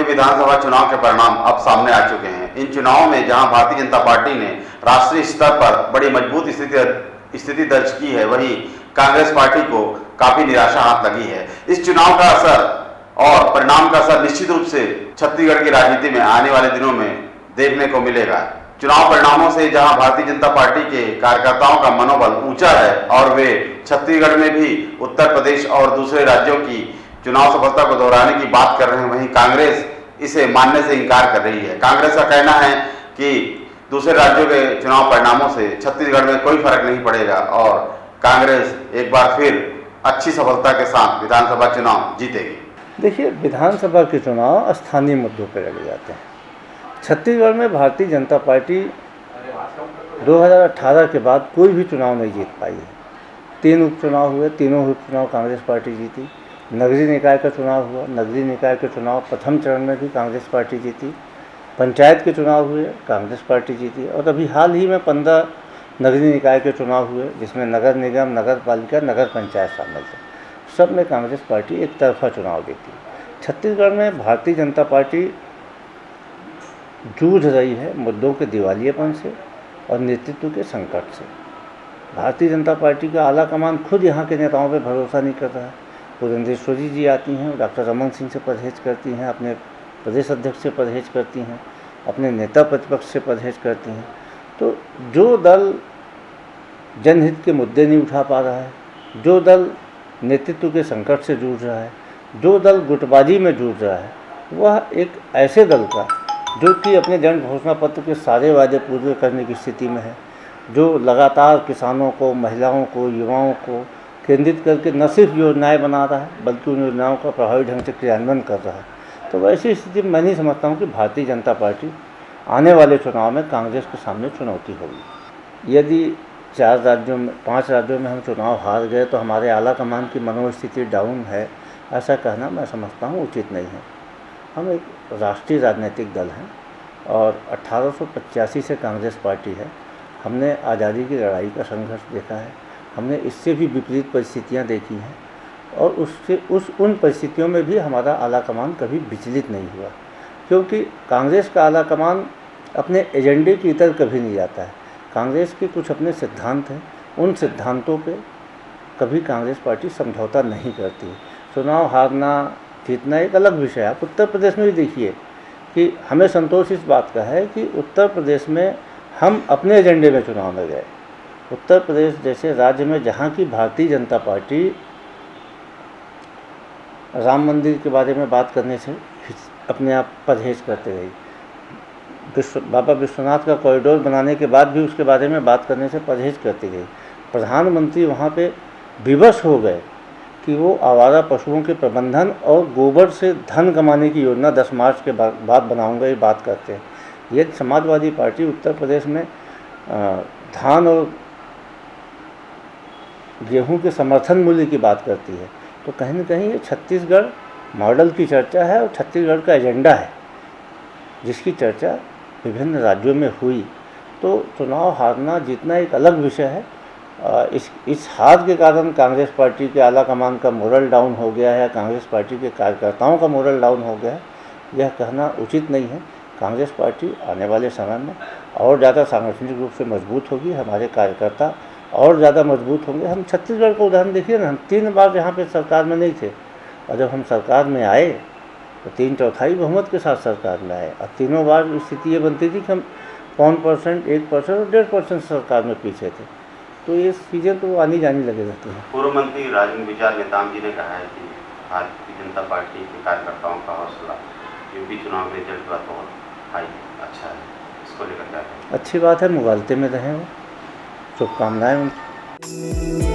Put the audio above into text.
विधानसभा चुनाव के परिणाम अब सामने आ चुके हैं। इन चुनावों में जहां भारतीय जनता पार्टी ने राष्ट्रीय स्तर पर बड़ी मजबूत स्थिति दर्ज की है, वहीं कांग्रेस पार्टी को काफी निराशा हाथ लगी है। इस चुनाव का असर और परिणाम का असर निश्चित रूप से छत्तीसगढ़ की राजनीति में आने वाले दिनों में देखने को मिलेगा। चुनाव परिणामों से जहां भारतीय जनता पार्टी के कार्यकर्ताओं का मनोबल ऊंचा है और वे छत्तीसगढ़ में भी उत्तर प्रदेश और दूसरे राज्यों की चुनाव सफलता को दोहराने की बात कर रहे हैं, वहीं कांग्रेस इसे मानने से इनकार कर रही है। कांग्रेस का कहना है कि दूसरे राज्यों के चुनाव परिणामों से छत्तीसगढ़ में कोई फर्क नहीं पड़ेगा और कांग्रेस एक बार फिर अच्छी सफलता के साथ विधानसभा चुनाव जीतेगी। देखिए, विधानसभा के चुनाव स्थानीय मुद्दों पर लड़े जाते हैं। छत्तीसगढ़ में भारतीय जनता पार्टी 2018 के बाद कोई भी चुनाव नहीं जीत पाई है। 3 उपचुनाव हुए, तीनों उपचुनाव कांग्रेस पार्टी जीती। नगरीय निकाय का चुनाव हुआ, नगरीय निकाय के चुनाव प्रथम चरण में भी कांग्रेस पार्टी जीती। पंचायत के चुनाव हुए, कांग्रेस पार्टी जीती। और अभी हाल ही में 15 नगरीय निकाय के चुनाव हुए, जिसमें नगर निगम, नगर पालिका, नगर पंचायत शामिल थे। सब में कांग्रेस पार्टी एक तरफा चुनाव जीती। छत्तीसगढ़ में भारतीय जनता पार्टी जूझ रही है मुद्दों के दिवालियेपन से और नेतृत्व के संकट से। भारतीय जनता पार्टी का आला कमान खुद यहाँ के नेताओं पर भरोसा नहीं कर रहा है। पुरंदेश्वरी जी आती हैं, डॉक्टर रमन सिंह से परहेज करती हैं, अपने प्रदेश अध्यक्ष से परहेज करती हैं, अपने नेता प्रतिपक्ष से परहेज करती हैं। तो जो दल जनहित के मुद्दे नहीं उठा पा रहा है, जो दल नेतृत्व के संकट से जूझ रहा है, जो दल गुटबाजी में जूझ रहा है, वह एक ऐसे दल का जो कि अपने जन घोषणा पत्र के सारे वादे पूरे करने की स्थिति में है, जो लगातार किसानों को, महिलाओं को, युवाओं को केंद्रित करके न सिर्फ योजनाएं बना रहा है बल्कि उन योजनाओं का प्रभावी ढंग से क्रियान्वयन कर रहा है। तो वैसी स्थिति में मैं नहीं समझता हूँ कि भारतीय जनता पार्टी आने वाले चुनाव में कांग्रेस के सामने चुनौती होगी। यदि 5 राज्यों में हम चुनाव हार गए तो हमारे आला कमान की मनोस्थिति डाउन है, ऐसा कहना मैं समझता हूँ उचित नहीं है। हम एक राष्ट्रीय राजनीतिक दल हैं और 1885 से कांग्रेस पार्टी है। हमने आज़ादी की लड़ाई का संघर्ष देखा है, हमने इससे भी विपरीत परिस्थितियां देखी हैं और उन परिस्थितियों में भी हमारा आला कमान कभी विचलित नहीं हुआ, क्योंकि कांग्रेस का आला कमान अपने एजेंडे की इतर कभी नहीं जाता है। कांग्रेस के कुछ अपने सिद्धांत हैं, उन सिद्धांतों पे कभी कांग्रेस पार्टी समझौता नहीं करती। चुनाव हारना जीतना एक अलग विषय है। आप उत्तर प्रदेश में भी देखिए कि हमें संतोष इस बात का है कि उत्तर प्रदेश में हम अपने एजेंडे में चुनाव में गए। उत्तर प्रदेश जैसे राज्य में जहाँ की भारतीय जनता पार्टी राम मंदिर के बारे में बात करने से अपने आप परहेज करते रही, बाबा विश्वनाथ का कॉरिडोर बनाने के बाद भी उसके बारे में बात करने से परहेज करती रही। प्रधानमंत्री वहाँ पे विवश हो गए कि वो आवारा पशुओं के प्रबंधन और गोबर से धन कमाने की योजना 10 मार्च के बाद बनाऊंगा, ये बात करते हैं। ये समाजवादी पार्टी उत्तर प्रदेश में धान और गेहूं के समर्थन मूल्य की बात करती है। तो कहीं न कहीं ये छत्तीसगढ़ मॉडल की चर्चा है और छत्तीसगढ़ का एजेंडा है जिसकी चर्चा विभिन्न राज्यों में हुई। तो चुनाव हारना जीतना एक अलग विषय है। इस हार के कारण कांग्रेस पार्टी के आला कमान का मोरल डाउन हो गया है, कांग्रेस पार्टी के कार्यकर्ताओं का मोरल डाउन हो गया है, यह कहना उचित नहीं है। कांग्रेस पार्टी आने वाले समय में और ज़्यादा सांगठनिक रूप से मजबूत होगी, हमारे कार्यकर्ता और ज़्यादा मजबूत होंगे। हम छत्तीसगढ़ का उदाहरण देखिए ना, हम 3 बार यहाँ पे सरकार में नहीं थे और जब हम सरकार में आए तो 3/4 बहुमत के साथ सरकार में आए और तीनों बार स्थिति ये बनती थी कि हम 0.5%, 1% और 1.5% सरकार में पीछे थे। तो ये चीज़ें तो आनी जानी लगे रहती हैं। पूर्व मंत्री राजेंद्र विचार नेताम जी ने कहा है कि भारतीय जनता पार्टी के कार्यकर्ताओं का हौसला यूपी चुनाव के रिजल्ट का तो हाई अच्छा है, इसको लेकर क्या है? अच्छी बात है, मुगालते में रहें वो। शुभकामनाएं उनकी।